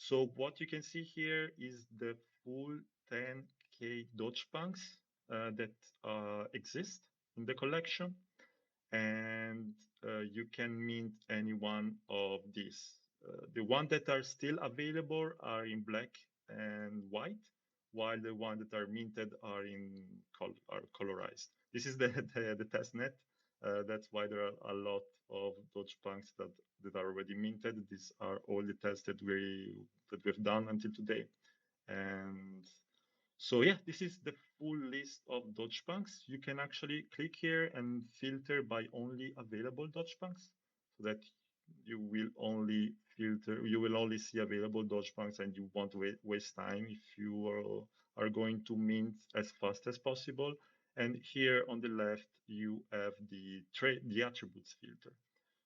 So what you can see here is the full 10K DOGEPUNKS that exist in the collection, and you can mint any one of these. The ones that are still available are in black and white, while the ones that are minted are colorized. This is the test net. That's why there are a lot of DOGEPUNKS that are already minted. These are all the tests that we've done until today. And so yeah, this is the full list of DOGEPUNKS. You can actually click here and filter by only available DOGEPUNKS, so that you will only see available DOGEPUNKS, and you won't waste time if you are going to mint as fast as possible. And here on the left, you have the attributes filter.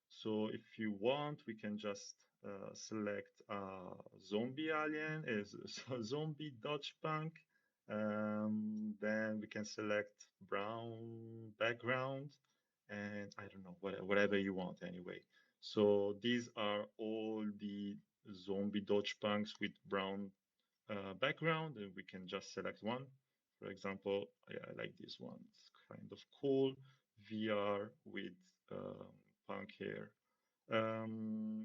So if you want, we can just select zombie alien as zombie DOGEPUNK. Then we can select brown background, and I don't know, whatever you want anyway. So these are all the zombie DOGEPUNKS with brown background, and we can just select one. For example, I like this one. It's kind of cool. VR with punk hair.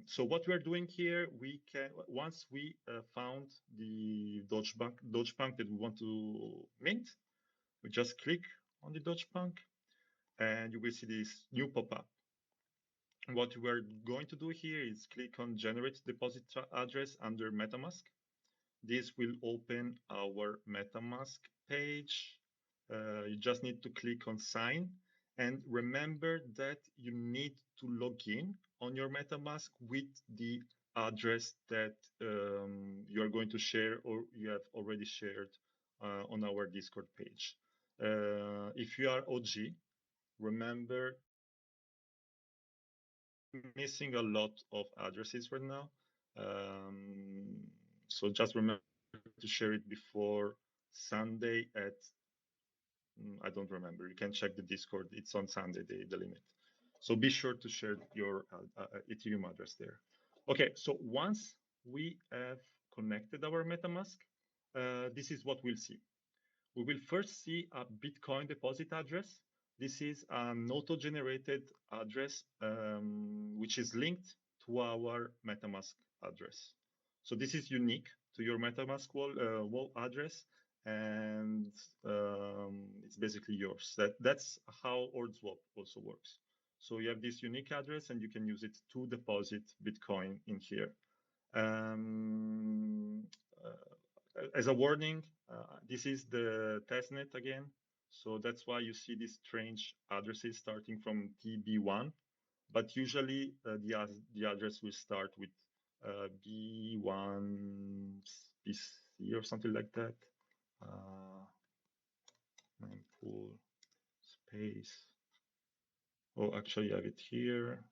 So what we're doing here, we can, once we found the DOGEPUNK that we want to mint, we just click on the DOGEPUNK and you will see this new pop-up. What we're going to do here is click on generate deposit address under MetaMask. This will open our MetaMask page. You just need to click on sign. And remember that you need to log in on your MetaMask with the address that you are going to share or you have already shared on our Discord page. If you are OG, remember, missing a lot of addresses right now. So just remember to share it before Sunday at, I don't remember. You can check the Discord. It's on Sunday, the limit. So be sure to share your Ethereum address there. Okay, so once we have connected our MetaMask, this is what we'll see. We will first see a Bitcoin deposit address. This is an auto-generated address, which is linked to our MetaMask address. So this is unique to your MetaMask wall address, and it's basically yours. That's how OrdSwap also works. So you have this unique address, and you can use it to deposit Bitcoin in here. As a warning, this is the testnet again. So that's why you see these strange addresses starting from TB1. But usually the address will start with B1 BC or something like that. Mempool space. Oh, actually I have it here.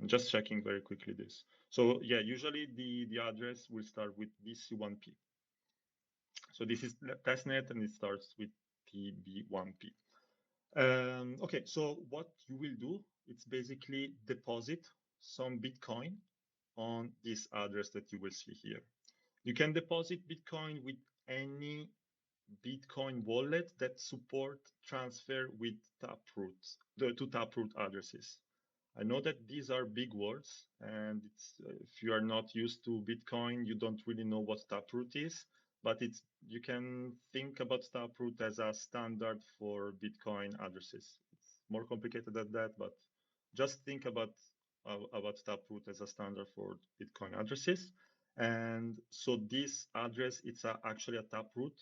I'm just checking very quickly this. So yeah, usually the address will start with BC1P. So this is testnet and it starts with TB1P. Okay, so what you will do, it's basically deposit some Bitcoin on this address that you will see here. You can deposit Bitcoin with any Bitcoin wallet that support transfer with Taproot, the two Taproot addresses. I know that these are big words, and it's, if you are not used to Bitcoin, you don't really know what Taproot is, but you can think about Taproot as a standard for Bitcoin addresses. It's more complicated than that, but just think about Taproot as a standard for Bitcoin addresses. And so this address, it's actually a Taproot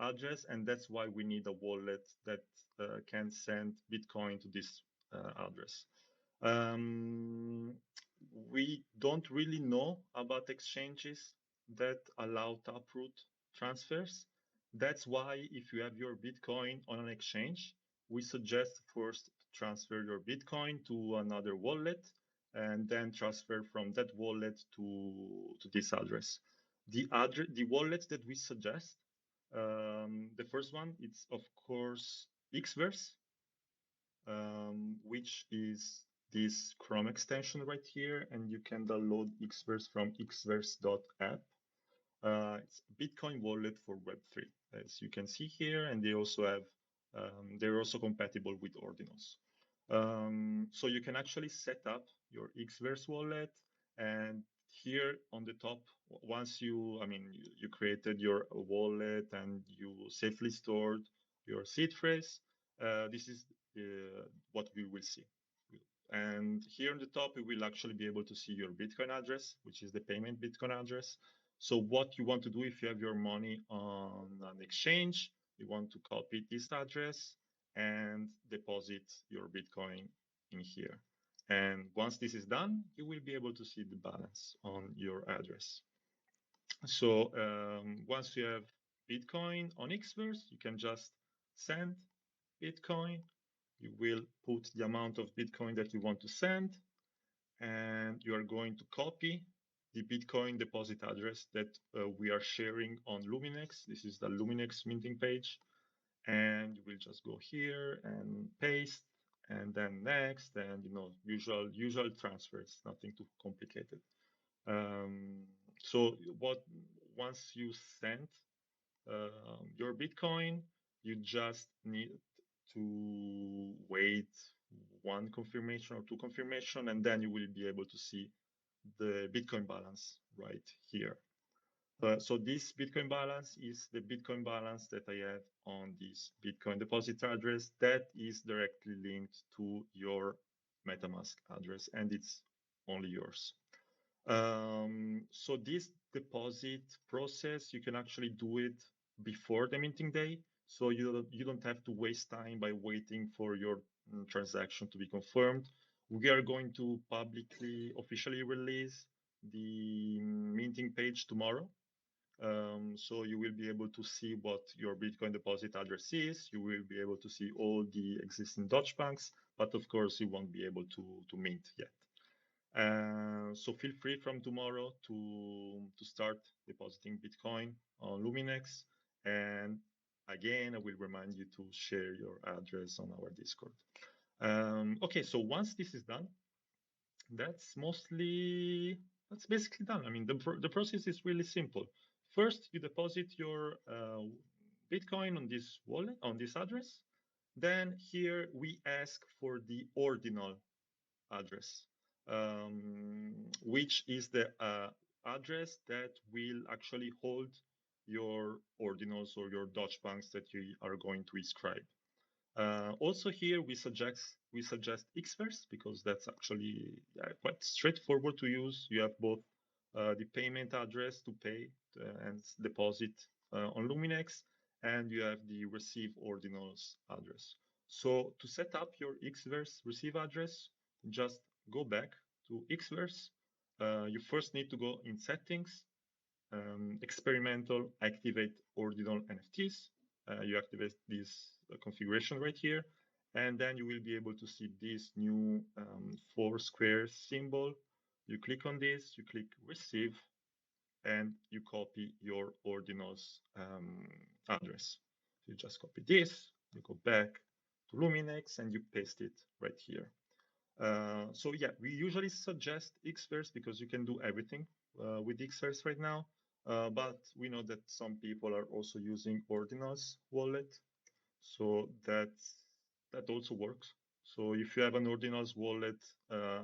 address, and that's why we need a wallet that can send Bitcoin to this address. We don't really know about exchanges that allow Taproot transfers. That's why if you have your Bitcoin on an exchange, we suggest first to transfer your Bitcoin to another wallet and then transfer from that wallet to this address. The wallet that we suggest, the first one, it's of course Xverse, which is this Chrome extension right here, and you can download Xverse from xverse.app. It's Bitcoin wallet for Web3, as you can see here, and they also have they're also compatible with ordinals. So you can actually set up your Xverse wallet, and here on the top, once you created your wallet and you safely stored your seed phrase, this is what we will see. And here on the top, we will actually be able to see your Bitcoin address, which is the payment Bitcoin address. So what you want to do if you have your money on an exchange, you want to copy this address and deposit your Bitcoin in here. And once this is done, you will be able to see the balance on your address. So once you have Bitcoin on Xverse, you can just send Bitcoin. You will put the amount of Bitcoin that you want to send, and you are going to copy the Bitcoin deposit address that we are sharing on Luminex. This is the Luminex minting page. And you will just go here and paste, and then next, and usual transfers, nothing too complicated. So once you send your Bitcoin, you just need to wait one confirmation or two confirmation, and then you will be able to see the Bitcoin balance right here. So this Bitcoin balance is the Bitcoin balance that I have on this Bitcoin deposit address that is directly linked to your MetaMask address, and it's only yours. So this deposit process, you can actually do it before the minting day. So you don't have to waste time by waiting for your transaction to be confirmed. We are going to publicly, officially release the minting page tomorrow. So you will be able to see what your Bitcoin deposit address is. You will be able to see all the existing DOGEPUNKS, but of course you won't be able to mint yet. So feel free from tomorrow to start depositing Bitcoin on Luminex. And again, I will remind you to share your address on our Discord. Okay, so once this is done, that's basically done. I mean, the process is really simple. First, you deposit your Bitcoin on this wallet, on this address. Then here we ask for the ordinal address, which is the address that will actually hold your ordinals or your DOGEPUNKS that you are going to inscribe. Also here, we suggest Xverse because that's actually quite straightforward to use. You have both the payment address to pay and deposit on Luminex, and you have the receive ordinals address. So to set up your Xverse receive address, just go back to Xverse. You first need to go in settings, experimental, activate ordinal NFTs. You activate this configuration right here, and then you will be able to see this new 4 square symbol. You click on this, you click receive, and you copy your ordinals address. So you just copy this, you go back to Luminex, and you paste it right here. So yeah, we usually suggest Xverse because you can do everything with Xverse right now. But we know that some people are also using Ordinals wallet, so that also works. So if you have an Ordinals wallet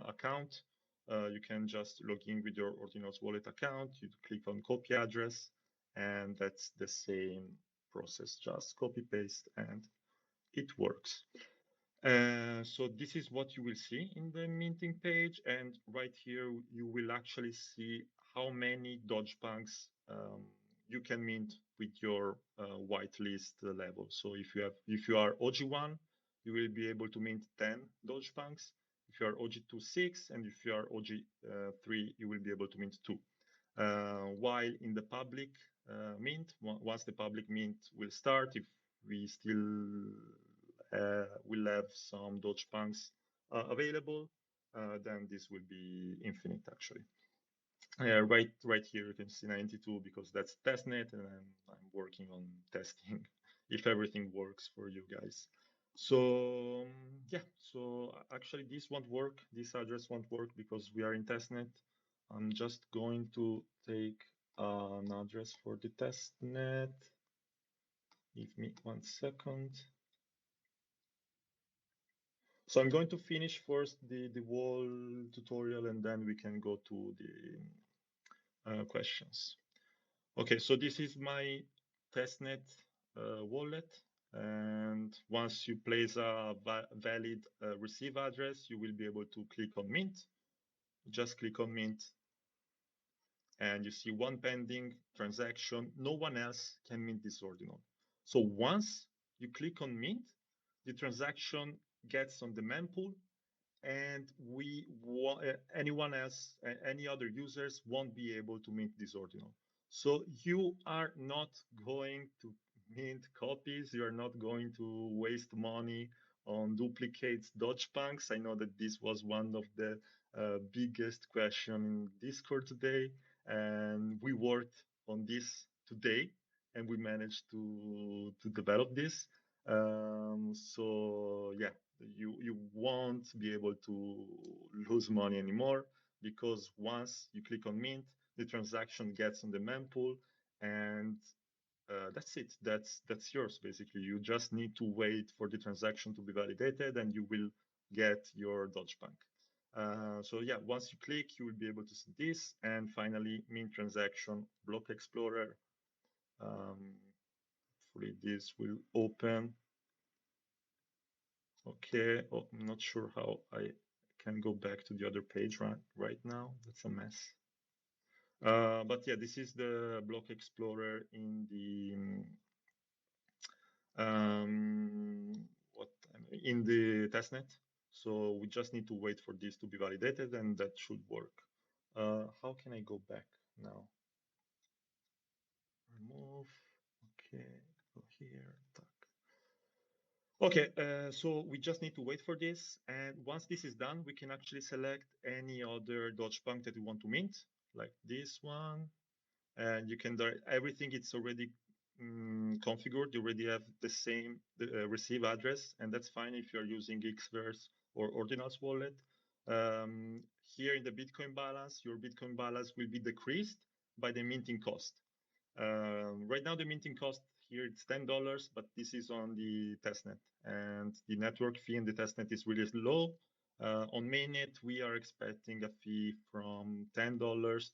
account, you can just log in with your Ordinals wallet account. You click on copy address, and that's the same process. Just copy paste, and it works. So this is what you will see in the minting page, and right here you will actually see how many DOGEPUNKS you can mint with your whitelist level. So if you are OG1, you will be able to mint 10 DOGEPUNKS. If you are OG26 and if you are OG3, you will be able to mint 2. While in the public mint, once the public mint will start, if we still will have some DOGEPUNKS available, then this will be infinite actually. Right here you can see 92 because that's testnet, and I'm working on testing if everything works for you guys. So yeah, so actually this won't work, this address won't work because we are in testnet. I'm just going to take an address for the testnet. Give me 1 second. So I'm going to finish first the whole tutorial, and then we can go to the questions. Okay, so this is my testnet wallet. And once you place a valid receive address, you will be able to click on Mint. Just click on Mint, and you see one pending transaction. No one else can mint this ordinal. So once you click on Mint, the transaction gets on the mempool, and anyone else, any other users won't be able to mint this ordinal. So you are not going to mint copies. You are not going to waste money on duplicates DOGEPUNKS. I know that this was one of the biggest question in Discord today, and we worked on this today, and we managed to develop this. So yeah, you won't be able to lose money anymore, because once you click on Mint, the transaction gets on the mempool, and that's it. That's yours, basically. You just need to wait for the transaction to be validated, and you will get your DOGEPUNK. So yeah, once you click, you will be able to see this. And finally, Mint transaction, Block Explorer. Hopefully this will open. Okay, oh, I'm not sure how I can go back to the other page right now. That's a mess. But yeah, this is the Block Explorer in the in the testnet. So we just need to wait for this to be validated, and that should work. How can I go back now? Remove. Okay, go here. Tuck. Okay, so we just need to wait for this. And once this is done, we can actually select any other DOGEPUNK that we want to mint, like this one. And you can, everything it's already configured. You already have the same receive address, and that's fine if you're using Xverse or Ordinal's wallet. Here in the Bitcoin balance, your Bitcoin balance will be decreased by the minting cost. Right now, the minting cost here, it's $10, but this is on the testnet, and the network fee in the testnet is really low. On mainnet, we are expecting a fee from $10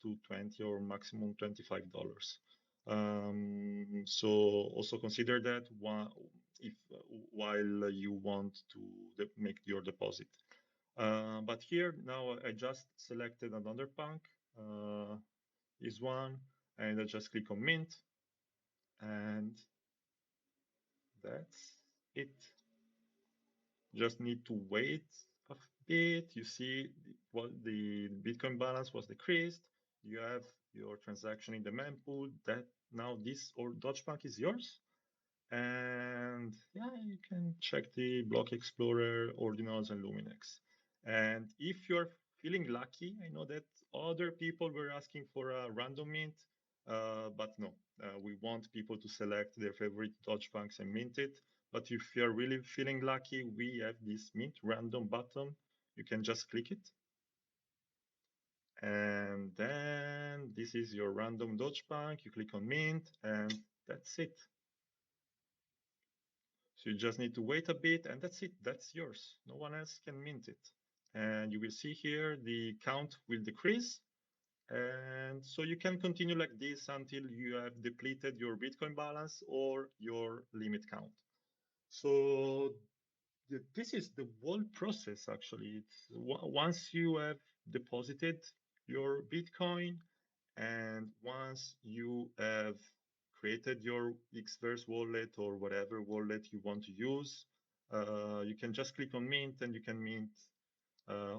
to $20 or maximum $25. So also consider that while you want to make your deposit. But here now I just selected another punk, is one, and I just click on Mint, and that's it. Just need to wait a bit. You see what the Bitcoin balance was decreased. You have your transaction in the mempool. That now this or DOGEPUNK is yours. And yeah, you can check the Block Explorer, Ordinals, and Luminex. And if you're feeling lucky, I know that other people were asking for a random mint, but no, we want people to select their favorite DOGEPUNKs and mint it. But if you're really feeling lucky, we have this mint random button. You can just click it. And then this is your random DOGEPUNK. You click on mint, and that's it. So you just need to wait a bit, and that's it. That's yours. No one else can mint it. And you will see here the count will decrease. And so you can continue like this until you have depleted your Bitcoin balance or your limit count. So this is the whole process, actually. It's once you have deposited your Bitcoin, and once you have created your Xverse wallet or whatever wallet you want to use, you can just click on Mint, and you can mint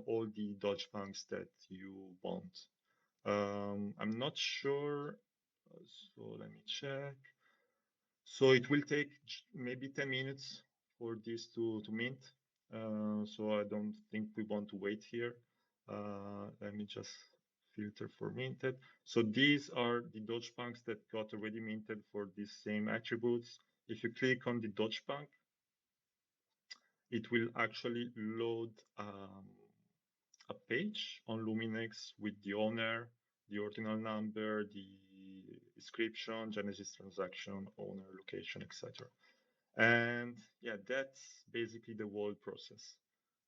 all the DOGEPUNKs that you want. I'm not sure, so let me check. So it will take maybe 10 minutes for this to mint. So I don't think we want to wait here. Let me just filter for minted. So these are the DOGEPUNKs that got already minted for these same attributes. If you click on the DOGEPUNK, it will actually load a page on Luminex with the owner, the ordinal number, the description, genesis transaction, owner, location, etc. And yeah, that's basically the whole process.